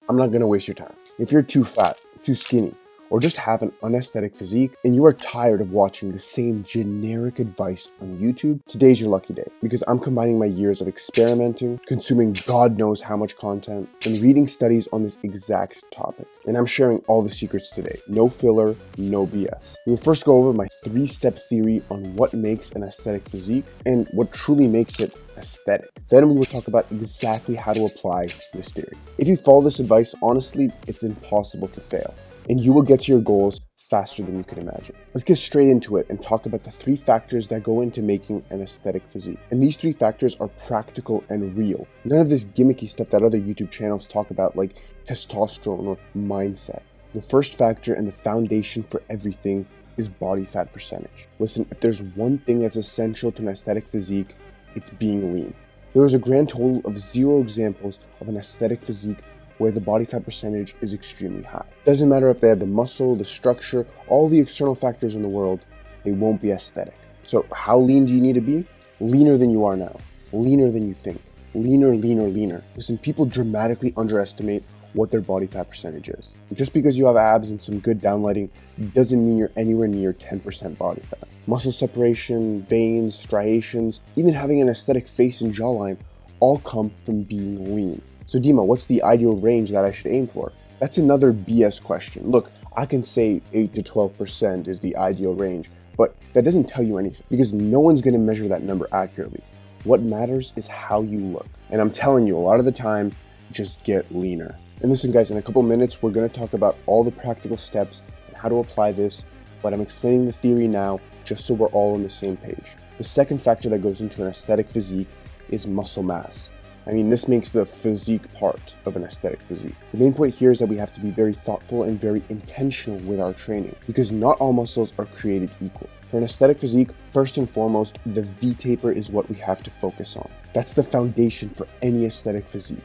I'm not gonna waste your time. If you're too fat, too skinny, or just have an unaesthetic physique, and you are tired of watching the same generic advice on YouTube, today's your lucky day, because I'm combining my years of experimenting, consuming God knows how much content, and reading studies on this exact topic. And I'm sharing all the secrets today. No filler, no BS. We'll first go over my 3-step theory on what makes an aesthetic physique and what truly makes it aesthetic. Then we will talk about exactly how to apply this theory. If you follow this advice, honestly, it's impossible to fail, and you will get to your goals faster than you could imagine. Let's get straight into it and talk about the 3 factors that go into making an aesthetic physique. And these 3 factors are practical and real. None of this gimmicky stuff that other YouTube channels talk about, like testosterone or mindset. The first factor and the foundation for everything is body fat percentage. Listen, if there's one thing that's essential to an aesthetic physique, it's being lean. There is a grand total of 0 examples of an aesthetic physique where the body fat percentage is extremely high. Doesn't matter if they have the muscle, the structure, all the external factors in the world, they won't be aesthetic. So how lean do you need to be? Leaner than you are now. Leaner than you think. Leaner, leaner, leaner. Listen, people dramatically underestimate what their body fat percentage is. Just because you have abs and some good downlighting doesn't mean you're anywhere near 10% body fat. Muscle separation, veins, striations, even having an aesthetic face and jawline all come from being lean. So Dima, what's the ideal range that I should aim for? That's another BS question. Look, I can say 8 to 12% is the ideal range, but that doesn't tell you anything because no one's gonna measure that number accurately. What matters is how you look. And I'm telling you, a lot of the time, just get leaner. And listen guys, in a couple minutes, we're gonna talk about all the practical steps and how to apply this, but I'm explaining the theory now just so we're all on the same page. The second factor that goes into an aesthetic physique is muscle mass. I mean, this makes the physique part of an aesthetic physique. The main point here is that we have to be very thoughtful and very intentional with our training because not all muscles are created equal. For an aesthetic physique, first and foremost, the V-taper is what we have to focus on. That's the foundation for any aesthetic physique.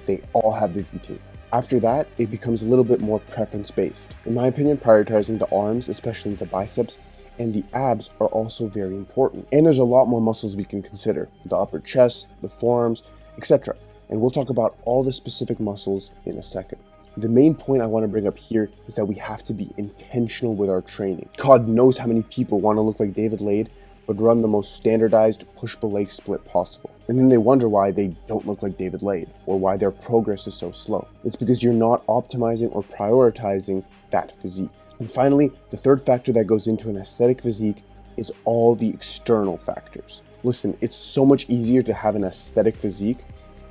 They all have the V-taper. After that, it becomes a little bit more preference-based. In my opinion, prioritizing the arms, especially the biceps, and the abs are also very important. And there's a lot more muscles we can consider. The upper chest, the forearms, etc. And we'll talk about all the specific muscles in a second. The main point I want to bring up here is that we have to be intentional with our training. God knows how many people want to look like David Lade, but run the most standardized push-pull leg split possible. And then they wonder why they don't look like David Lade, or why their progress is so slow. It's because you're not optimizing or prioritizing that physique. And finally, the third factor that goes into an aesthetic physique is all the external factors. Listen, it's so much easier to have an aesthetic physique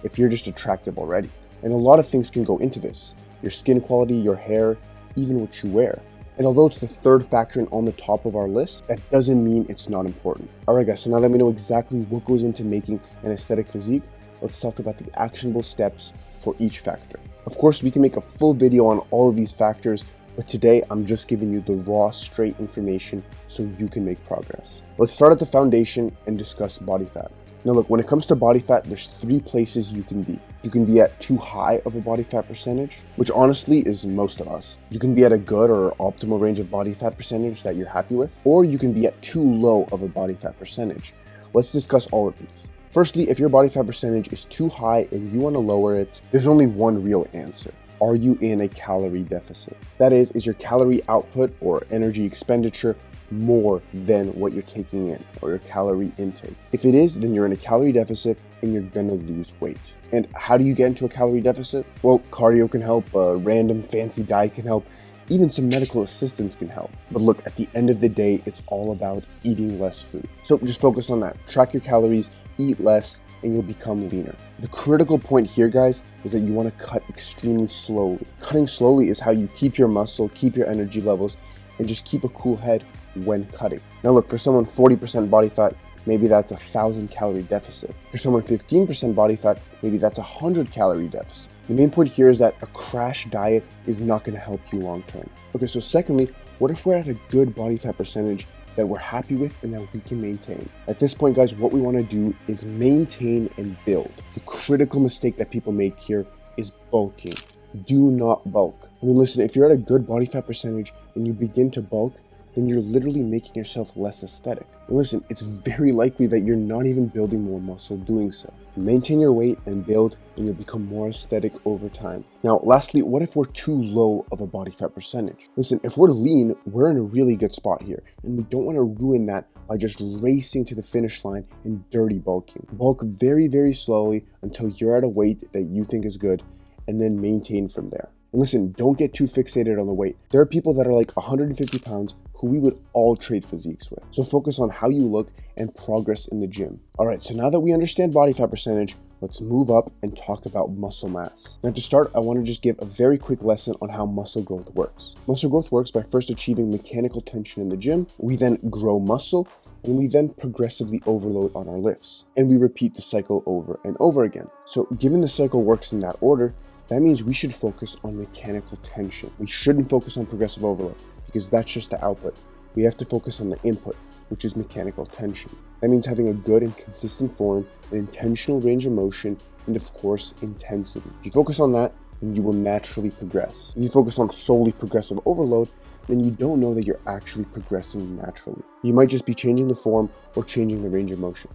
if you're just attractive already. And a lot of things can go into this. Your skin quality, your hair, even what you wear. And although it's the third factor and on the top of our list, that doesn't mean it's not important. Alright guys, so now that we know exactly what goes into making an aesthetic physique, let's talk about the actionable steps for each factor. Of course, we can make a full video on all of these factors, but today I'm just giving you the raw, straight information so you can make progress. Let's start at the foundation and discuss body fat. Now look, when it comes to body fat, there's 3 places you can be. You can be at too high of a body fat percentage, which honestly is most of us. You can be at a good or optimal range of body fat percentage that you're happy with, or you can be at too low of a body fat percentage. Let's discuss all of these. Firstly, if your body fat percentage is too high and you want to lower it, there's only one real answer. Are you in a calorie deficit? That is your calorie output or energy expenditure more than what you're taking in, or your calorie intake? If it is, then you're in a calorie deficit and you're gonna lose weight. And how do you get into a calorie deficit? Well, cardio can help, a random fancy diet can help, even some medical assistance can help. But look, at the end of the day, it's all about eating less food. So just focus on that. Track your calories, eat less, and you'll become leaner. The critical point here, guys, is that you want to cut extremely slowly. Cutting slowly is how you keep your muscle, keep your energy levels, and just keep a cool head when cutting. Now look, for someone 40% body fat, maybe that's a 1,000 calorie deficit. For someone 15% body fat, maybe that's a 100 calorie deficit. The main point here is that a crash diet is not going to help you long term. Okay, so secondly, what if we're at a good body fat percentage that we're happy with and that we can maintain? At this point, guys, what we want to do is maintain and build. The critical mistake that people make here is bulking. Do not bulk. I mean, listen, if you're at a good body fat percentage and you begin to bulk, then you're literally making yourself less aesthetic. And listen, it's very likely that you're not even building more muscle doing so. Maintain your weight and build, and you'll become more aesthetic over time. Now, lastly, what if we're too low of a body fat percentage? Listen, if we're lean, we're in a really good spot here, and we don't want to ruin that by just racing to the finish line and dirty bulking. Bulk very, very slowly until you're at a weight that you think is good, and then maintain from there. And listen, don't get too fixated on the weight. There are people that are like 150 pounds who we would all trade physiques with. So focus on how you look and progress in the gym. All right, so now that we understand body fat percentage, let's move up and talk about muscle mass. Now to start, I want to just give a very quick lesson on how muscle growth works. Muscle growth works by first achieving mechanical tension in the gym. We then grow muscle, and we then progressively overload on our lifts. And we repeat the cycle over and over again. So given the cycle works in that order, that means we should focus on mechanical tension. We shouldn't focus on progressive overload because that's just the output. We have to focus on the input, which is mechanical tension. That means having a good and consistent form, an intentional range of motion, and of course, intensity. If you focus on that, then you will naturally progress. If you focus on solely progressive overload, then you don't know that you're actually progressing naturally. You might just be changing the form or changing the range of motion.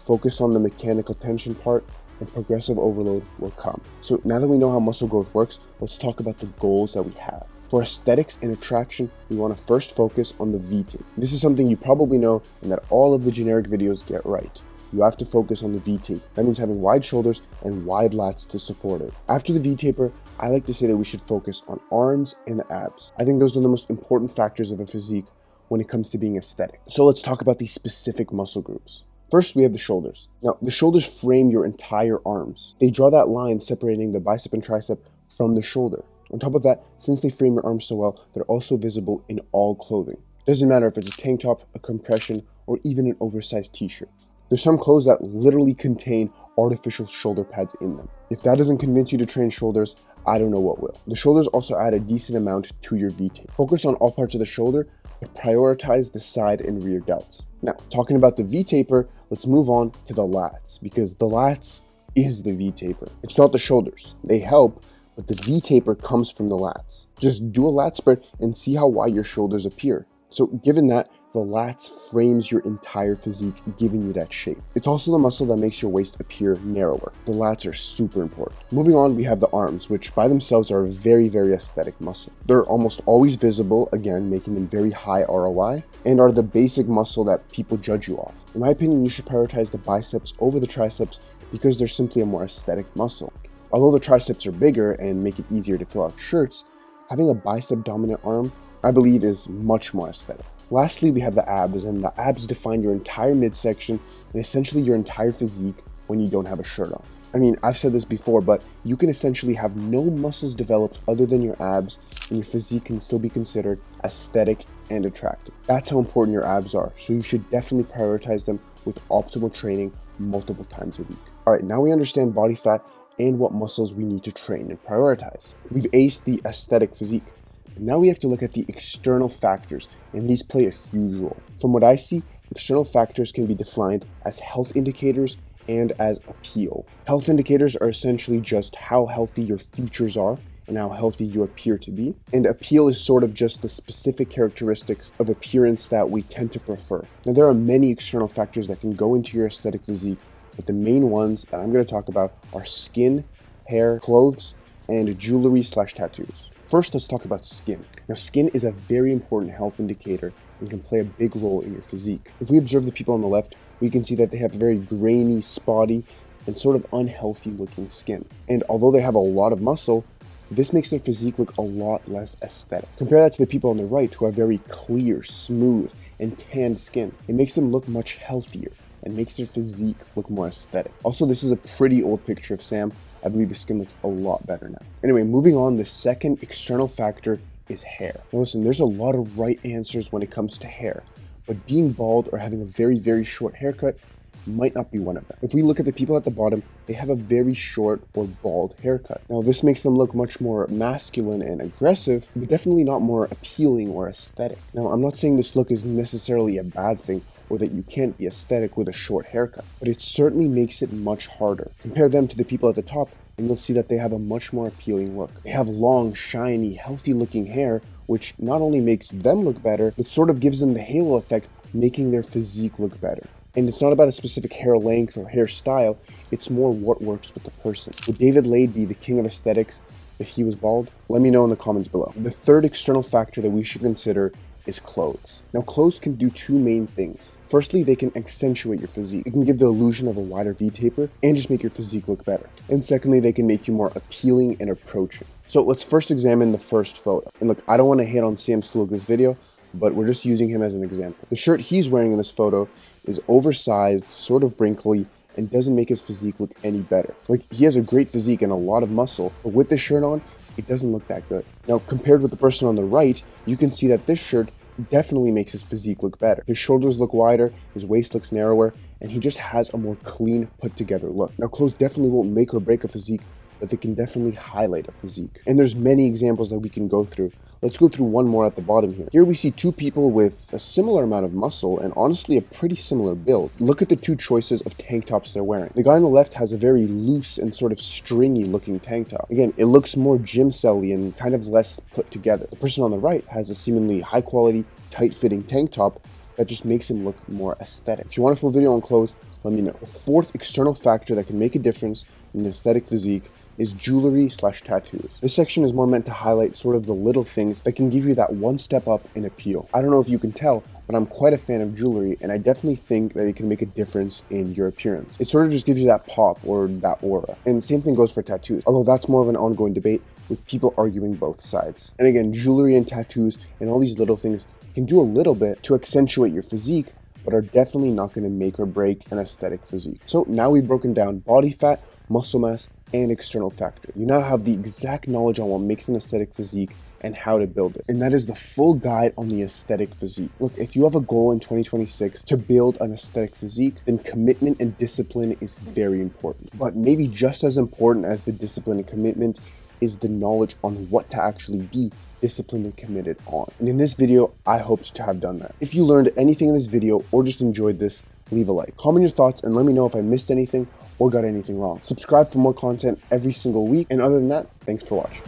Focus on the mechanical tension part, and progressive overload will come. So now that we know how muscle growth works, let's talk about the goals that we have. For aesthetics and attraction, we want to first focus on the V-tape. This is something you probably know and that all of the generic videos get right. You have to focus on the V-tape. That means having wide shoulders and wide lats to support it. After the V-taper, I like to say that we should focus on arms and abs. I think those are the most important factors of a physique when it comes to being aesthetic. So let's talk about these specific muscle groups. First, we have the shoulders. Now, the shoulders frame your entire arms. They draw that line separating the bicep and tricep from the shoulder. On top of that, since they frame your arms so well, they're also visible in all clothing. Doesn't matter if it's a tank top, a compression, or even an oversized t-shirt. There's some clothes that literally contain artificial shoulder pads in them. If that doesn't convince you to train shoulders, I don't know what will. The shoulders also add a decent amount to your V-tape. Focus on all parts of the shoulder, but prioritize the side and rear delts. Now, talking about the V-taper, let's move on to the lats, because the lats is the V-taper. It's not the shoulders. They help, but the V-taper comes from the lats. Just do a lat spread and see how wide your shoulders appear. So given that, the lats frames your entire physique, giving you that shape. It's also the muscle that makes your waist appear narrower. The lats are super important. Moving on, we have the arms, which by themselves are a very, very aesthetic muscle. They're almost always visible, again, making them very high ROI, and are the basic muscle that people judge you off. In my opinion, you should prioritize the biceps over the triceps because they're simply a more aesthetic muscle. Although the triceps are bigger and make it easier to fill out shirts, having a bicep-dominant arm, I believe, is much more aesthetic. Lastly, we have the abs, and the abs define your entire midsection and essentially your entire physique when you don't have a shirt on. I mean, I've said this before, but you can essentially have no muscles developed other than your abs, and your physique can still be considered aesthetic and attractive. That's how important your abs are, so you should definitely prioritize them with optimal training multiple times a week. All right, now we understand body fat and what muscles we need to train and prioritize. We've aced the aesthetic physique. Now we have to look at the external factors, and these play a huge role. From what I see, external factors can be defined as health indicators and as appeal. Health indicators are essentially just how healthy your features are and how healthy you appear to be. And appeal is sort of just the specific characteristics of appearance that we tend to prefer. Now there are many external factors that can go into your aesthetic physique, but the main ones that I'm going to talk about are skin, hair, clothes, and jewelry/tattoos. First, let's talk about skin. Now, skin is a very important health indicator and can play a big role in your physique. If we observe the people on the left, we can see that they have very grainy, spotty, and sort of unhealthy looking skin. And although they have a lot of muscle, this makes their physique look a lot less aesthetic. Compare that to the people on the right who have very clear, smooth, and tanned skin. It makes them look much healthier and makes their physique look more aesthetic. Also, this is a pretty old picture of Sam. I believe his skin looks a lot better now. Anyway, moving on, the second external factor is hair. Now listen, there's a lot of right answers when it comes to hair, but being bald or having a very, very short haircut might not be one of them. If we look at the people at the bottom, they have a very short or bald haircut. Now this makes them look much more masculine and aggressive, but definitely not more appealing or aesthetic. Now I'm not saying this look is necessarily a bad thing or that you can't be aesthetic with a short haircut, but it certainly makes it much harder. Compare them to the people at the top and you'll see that they have a much more appealing look. They have long, shiny, healthy looking hair, which not only makes them look better, but sort of gives them the halo effect, making their physique look better. And it's not about a specific hair length or hairstyle, it's more what works with the person. Would David Lade be the king of aesthetics if he was bald? Let me know in the comments below. The third external factor that we should consider is clothes. Now, clothes can do two main things. Firstly, they can accentuate your physique. It can give the illusion of a wider V-taper and just make your physique look better. And secondly, they can make you more appealing and approaching. So let's first examine the first photo. And look, I don't want to hate on Sam Sulek this video, but we're just using him as an example. The shirt he's wearing in this photo is oversized, sort of wrinkly, and doesn't make his physique look any better. Like, he has a great physique and a lot of muscle, but with this shirt on, it doesn't look that good. Now, compared with the person on the right, you can see that this shirt definitely makes his physique look better. His shoulders look wider, his waist looks narrower, and he just has a more clean, put together look. Now, clothes definitely won't make or break a physique, but they can definitely highlight a physique. And there's many examples that we can go through. Let's go through one more at the bottom here. Here we see two people with a similar amount of muscle and honestly a pretty similar build. Look at the two choices of tank tops they're wearing. The guy on the left has a very loose and sort of stringy looking tank top. Again, it looks more gym cell-y and kind of less put together. The person on the right has a seemingly high quality, tight fitting tank top that just makes him look more aesthetic. If you want a full video on clothes, let me know. The fourth external factor that can make a difference in an aesthetic physique is jewelry/tattoos. This section is more meant to highlight sort of the little things that can give you that one step up in appeal. I don't know if you can tell, but I'm quite a fan of jewelry, and I definitely think that it can make a difference in your appearance. It sort of just gives you that pop or that aura. And the same thing goes for tattoos, although that's more of an ongoing debate with people arguing both sides. And again, jewelry and tattoos and all these little things can do a little bit to accentuate your physique, but are definitely not going to make or break an aesthetic physique. So now we've broken down body fat, muscle mass, and external factor. You now have the exact knowledge on what makes an aesthetic physique and how to build it. And that is the full guide on the aesthetic physique. Look, if you have a goal in 2026 to build an aesthetic physique, then commitment and discipline is very important. But maybe just as important as the discipline and commitment is the knowledge on what to actually be disciplined and committed on. And in this video, I hoped to have done that. If you learned anything in this video or just enjoyed this, leave a like. Comment your thoughts and let me know if I missed anything or got anything wrong. Subscribe for more content every single week. And other than that, thanks for watching.